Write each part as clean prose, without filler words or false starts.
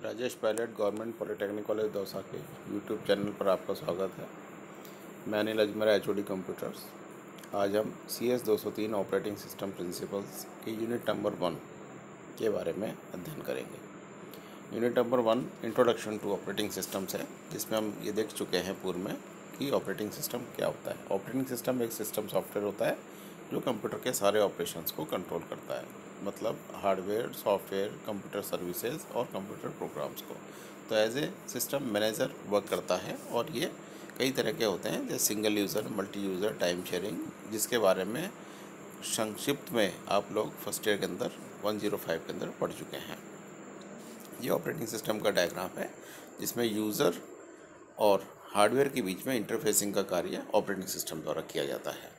Rajesh Pilot government polytechnic college Dausa के YouTube channel पर आपका स्वागत है। मैं अनिल अजमेरा HOD कंप्यूटर्स। आज हम CS 203 ऑपरेटिंग सिस्टम प्रिंसिपल्स के यूनिट नंबर 1 के बारे में अध्ययन करेंगे। Unit number 1 introduction to operating systems है, जिसमें हम ये देख चुके हैं पूर्व में कि ऑपरेटिंग सिस्टम क्या होता है। ऑपरेटिंग सिस्टम एक सिस्टम सॉफ्टवेयर होता है जो कंप्यूटर के सारे ऑपरेशंस को कंट्रोल करता है, मतलब हार्डवेयर, सॉफ्टवेयर, कंप्यूटर सर्विसेज और कंप्यूटर प्रोग्राम्स को। तो as a system manager work करता है और ये कई तरह के होते हैं, जैसे single user, multi user, time sharing, जिसके बारे में संक्षिप्त में आप लोग फर्स्ट ईयर के अंदर 105 के अंदर पढ़ चुके हैं। ये ऑपरेटिंग सिस्टम का डायग्राम है, जिसमें यूज़र और हार्डवेयर के बीच में इंटरफेसिंग का कार्य ऑपरेटिंग सिस्टम द्वारा किया जाता है।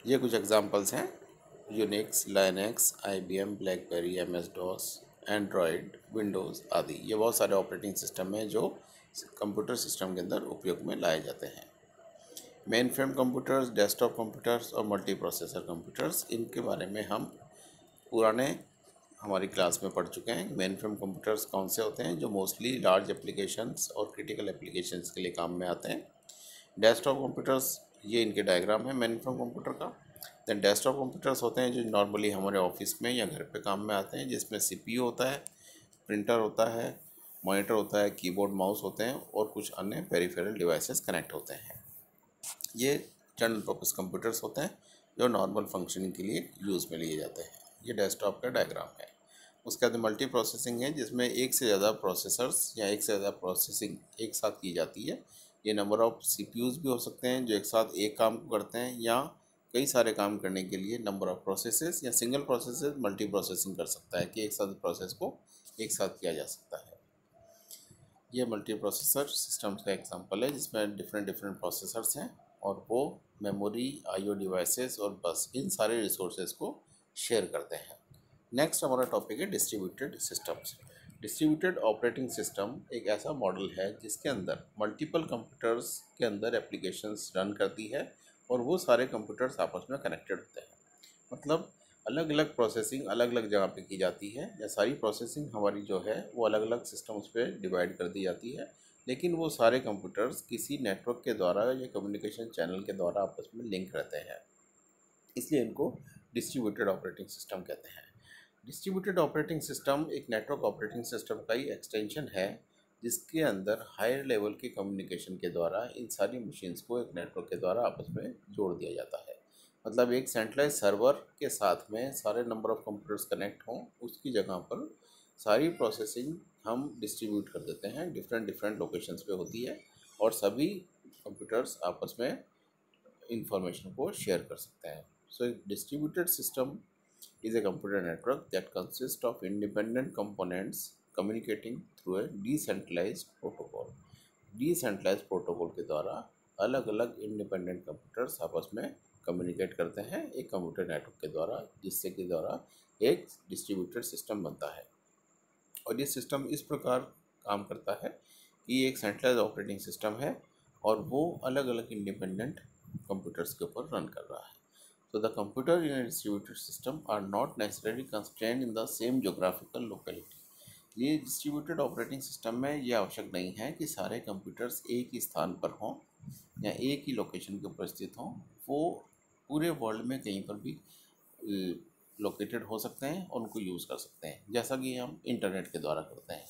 ये कुछ एग्जांपल्स हैं: Unix, Linux, IBM, blackberry, MS-DOS, Android, Windows आदि। ये बहुत सारे ऑपरेटिंग सिस्टम हैं जो कंप्यूटर सिस्टम के अंदर उपयोग में लाए जाते हैं। Main frame computers, desktop computers और मल्टी प्रोसेसर कंप्यूटर्स, इनके बारे में हम पुराने हमारी क्लास में पढ़ चुके हैं। मेन फ्रेम कंप्यूटर्स कौन से होते हैं, जो मोस्टली लार्ज एप्लीकेशंस और क्रिटिकल एप्लीकेशंस के लिए काम में आते हैं। डेस्कटॉप कंप्यूटर्स, ये इनके डायग्राम है मेन फ्रेम कंप्यूटर का। दैन डेस्कटॉप कंप्यूटर्स होते हैं जो नॉर्मली हमारे ऑफिस में या घर पे काम में आते हैं, जिसमें CPU होता है, प्रिंटर होता है, मॉनिटर होता है, कीबोर्ड, माउस होते हैं और कुछ अन्य पेरिफेरल डिवाइसेस कनेक्ट होते हैं। ये जनरल पर्पस कंप्यूटर्स होते हैं जो नॉर्मल फंक्शनिंग के लिए यूज़ में लिए जाते हैं। ये डेस्कटॉप का डायग्राम है। उसके बाद मल्टी प्रोसेसिंग है, जिसमें एक से ज़्यादा प्रोसेसर्स या एक से ज़्यादा प्रोसेसिंग एक साथ की जाती है। ये नंबर ऑफ CPUs भी हो सकते हैं जो एक साथ एक काम को करते हैं, या कई सारे काम करने के लिए नंबर ऑफ प्रोसेसेस या सिंगल प्रोसेसर मल्टी प्रोसेसिंग कर सकता है कि एक साथ प्रोसेस को एक साथ किया जा सकता है। ये मल्टी प्रोसेसर सिस्टम्स का एग्जांपल है, जिसमें डिफरेंट प्रोसेसर्स हैं और वो मेमोरी, IO डिवाइसेस और बस, इन सारे रिसोर्सेज को शेयर करते हैं। नेक्स्ट हमारा टॉपिक है distributed systems. Distributed operating system एक ऐसा मॉडल है जिसके अंदर मल्टीपल कंप्यूटर्स के अंदर एप्लीकेशंस रन करती है और वो सारे कंप्यूटर्स आपस में कनेक्टेड होते हैं। मतलब अलग अलग प्रोसेसिंग अलग अलग जगह पे की जाती है, या सारी प्रोसेसिंग हमारी जो है वो अलग अलग सिस्टम्स पे डिवाइड कर दी जाती है, लेकिन वो सारे कंप्यूटर्स किसी नेटवर्क के द्वारा या कम्युनिकेशन चैनल के द्वारा आपस में लिंक रहते हैं, इसलिए इनको डिस्ट्रीब्यूटेड ऑपरेटिंग सिस्टम कहते हैं। डिस्ट्रीब्यूटेड ऑपरेटिंग सिस्टम एक नेटवर्क ऑपरेटिंग सिस्टम का ही एक्सटेंशन है, जिसके अंदर हायर लेवल के कम्युनिकेशन के द्वारा इन सारी मशीन्स को एक नेटवर्क के द्वारा आपस में जोड़ दिया जाता है। मतलब एक सेंट्रलाइज सर्वर के साथ में सारे नंबर ऑफ़ कंप्यूटर्स कनेक्ट हों, उसकी जगह पर सारी प्रोसेसिंग हम डिस्ट्रीब्यूट कर देते हैं, डिफरेंट लोकेशंस पे होती है और सभी कंप्यूटर्स आपस में इंफॉर्मेशन को शेयर कर सकते हैं। So distributed system is a computer network that consists of independent components communicating through a decentralized protocol. Decentralized protocol के द्वारा अलग अलग इंडिपेंडेंट कंप्यूटर्स आपस में कम्युनिकेट करते हैं एक कंप्यूटर नेटवर्क के द्वारा, जिससे के द्वारा एक डिस्ट्रीब्यूटेड सिस्टम बनता है। और ये सिस्टम इस प्रकार काम करता है कि एक सेंट्रलाइज ऑपरेटिंग सिस्टम है और वो अलग अलग इंडिपेंडेंट कंप्यूटर्स के ऊपर रन कर रहा है। So the computer in a distributed system are not necessarily constrained in the same geographical locality. ये डिस्ट्रीब्यूटेड ऑपरेटिंग सिस्टम में ये आवश्यक नहीं है कि सारे कंप्यूटर्स एक ही स्थान पर हों या एक ही लोकेशन के ऊपर स्थित हों। वो पूरे वर्ल्ड में कहीं पर भी लोकेटेड हो सकते हैं और उनको यूज़ कर सकते हैं, जैसा कि हम इंटरनेट के द्वारा करते हैं।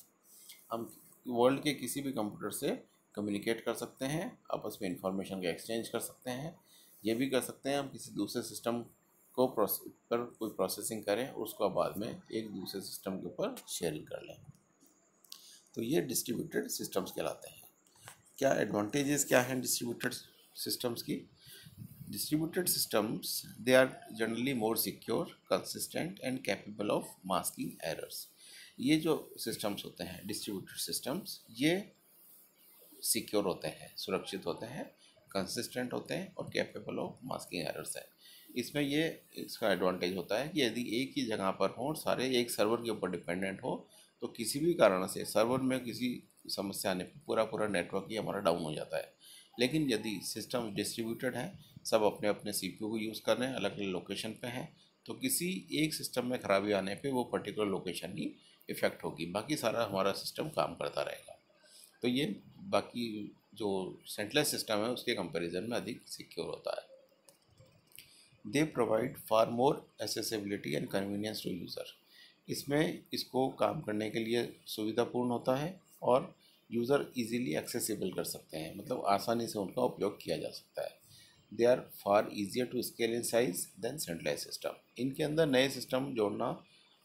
हम वर्ल्ड के किसी भी कंप्यूटर से कम्युनिकेट कर सकते हैं, आपस में इंफॉर्मेशन का एक्सचेंज कर सकते हैं। ये भी कर सकते हैं हम किसी दूसरे सिस्टम को पर कोई प्रोसेसिंग करें और उसको बाद में एक दूसरे सिस्टम के ऊपर शेयरिंग कर लें। तो ये डिस्ट्रीब्यूटेड सिस्टम्स कहलाते हैं। क्या एडवांटेजेस क्या हैं डिस्ट्रीब्यूटेड सिस्टम्स की? Distributed systems they are generally more secure, consistent and capable of masking errors. ये जो सिस्टम्स होते हैं डिस्ट्रीब्यूटेड सिस्टम्स, ये सिक्योर होते हैं, सुरक्षित होते हैं, कंसिस्टेंट होते हैं और कैपेबल ऑफ मास्किंग एरर्स है। इसमें ये इसका एडवांटेज होता है कि यदि एक ही जगह पर हो और सारे एक सर्वर के ऊपर डिपेंडेंट हो, तो किसी भी कारण से सर्वर में किसी समस्या आने पर पूरा नेटवर्क ही हमारा डाउन हो जाता है। लेकिन यदि सिस्टम डिस्ट्रीब्यूटेड है, सब अपने अपने CPU को यूज़ कर रहे हैं, अलग अलग लोकेशन पे हैं, तो किसी एक सिस्टम में खराबी आने पे वो पर्टिकुलर लोकेशन ही इफ़ेक्ट होगी, बाकी सारा हमारा सिस्टम काम करता रहेगा। तो ये बाकी जो सेंट्रलाइज सिस्टम है उसके कंपैरिजन में अधिक सिक्योर होता है। They provide far more accessibility and convenience to user. इसमें इसको काम करने के लिए सुविधापूर्ण होता है और यूज़र इजीली एक्सेसिबल कर सकते हैं, मतलब आसानी से उनका उपयोग किया जा सकता है। They are far easier to scale in size than centralize system. इनके अंदर नए सिस्टम जोड़ना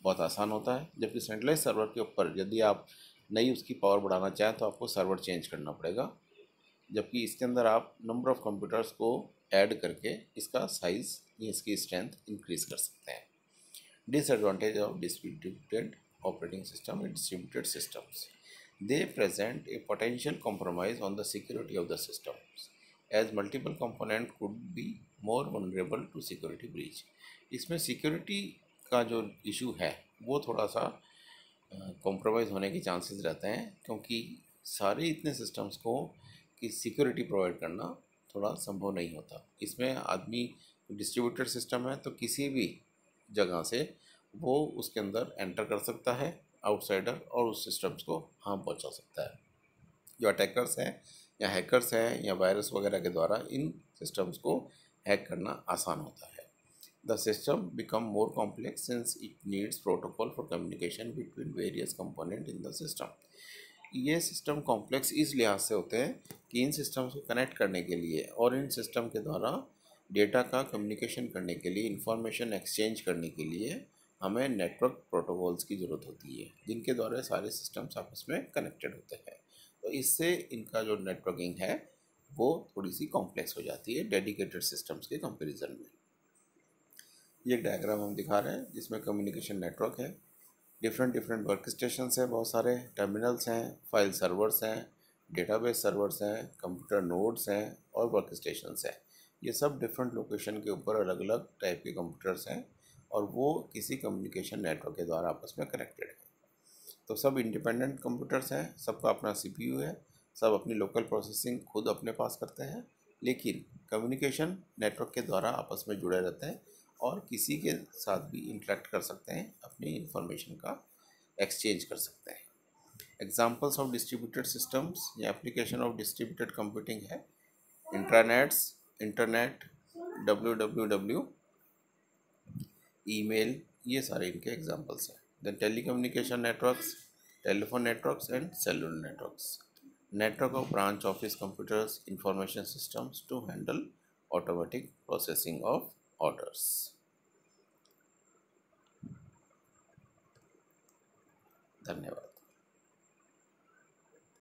बहुत आसान होता है, जबकि सेंट्रलाइज सर्वर के ऊपर यदि आप नई उसकी पावर बढ़ाना चाहें तो आपको सर्वर चेंज करना पड़ेगा, जबकि इसके अंदर आप नंबर ऑफ़ कंप्यूटर्स को ऐड करके इसका साइज़ या इसकी स्ट्रेंथ इंक्रीज़ कर सकते हैं। Disadvantage of distributed operating system and distributed systems, they present a potential compromise on the security of the systems as multiple component could be more vulnerable to security breach। इसमें security का जो issue है वो थोड़ा सा compromise होने के chances रहते हैं, क्योंकि सारे इतने सिस्टम्स को कि सिक्योरिटी प्रोवाइड करना थोड़ा संभव नहीं होता। इसमें आदमी डिस्ट्रीब्यूटेड सिस्टम है तो किसी भी जगह से वो उसके अंदर एंटर कर सकता है आउटसाइडर और उस सिस्टम्स को हार्म पहुंचा सकता है। जो अटैकर्स हैं या हैकर्स हैं या वायरस वगैरह के द्वारा इन सिस्टम्स को हैक करना आसान होता है। The system become more complex since it needs protocol for communication between various component in the system. ये सिस्टम कॉम्प्लेक्स इस लिहाज से होते हैं कि इन सिस्टम्स को कनेक्ट करने के लिए और इन सिस्टम के द्वारा डेटा का कम्युनिकेशन करने के लिए, इंफॉर्मेशन एक्सचेंज करने के लिए हमें नेटवर्क प्रोटोकॉल्स की ज़रूरत होती है, जिनके द्वारा सारे सिस्टम्स आपस में कनेक्टेड होते हैं। तो इससे इनका जो नेटवर्किंग है वो थोड़ी सी कॉम्प्लेक्स हो जाती है डेडिकेटेड सिस्टम्स के कंपैरिजन में। ये एक डायग्राम हम दिखा रहे हैं जिसमें कम्युनिकेशन नेटवर्क है, डिफरेंट वर्क स्टेशंस हैं, बहुत सारे टर्मिनल्स हैं, फाइल सर्वर्स हैं, डेटाबेस सर्वर्स हैं, कंप्यूटर नोड्स हैं और वर्क स्टेशंस हैं। ये सब डिफरेंट लोकेशन के ऊपर अलग अलग टाइप के कंप्यूटर्स हैं और वो किसी कम्युनिकेशन नेटवर्क के द्वारा आपस में कनेक्टेड है। तो सब इंडिपेंडेंट कंप्यूटर्स हैं, सबका अपना सीपीयू है, सब अपनी लोकल प्रोसेसिंग खुद अपने पास करते हैं, लेकिन कम्युनिकेशन नेटवर्क के द्वारा आपस में जुड़े रहते हैं और किसी के साथ भी इंटरेक्ट कर सकते हैं, अपनी इंफॉर्मेशन का एक्सचेंज कर सकते हैं। एग्जाम्पल्स ऑफ डिस्ट्रीब्यूटेड सिस्टम्स या एप्लीकेशन ऑफ डिस्ट्रीब्यूटेड कंप्यूटिंग है इंट्रानेट्स, इंटरनेट, WWW, ईमेल, ये सारे इनके एग्जांपल्स हैं। Then telecommunication networks, telephone networks and cellular networks, network of branch office computers, information systems to handle automatic processing of orders. धन्यवाद।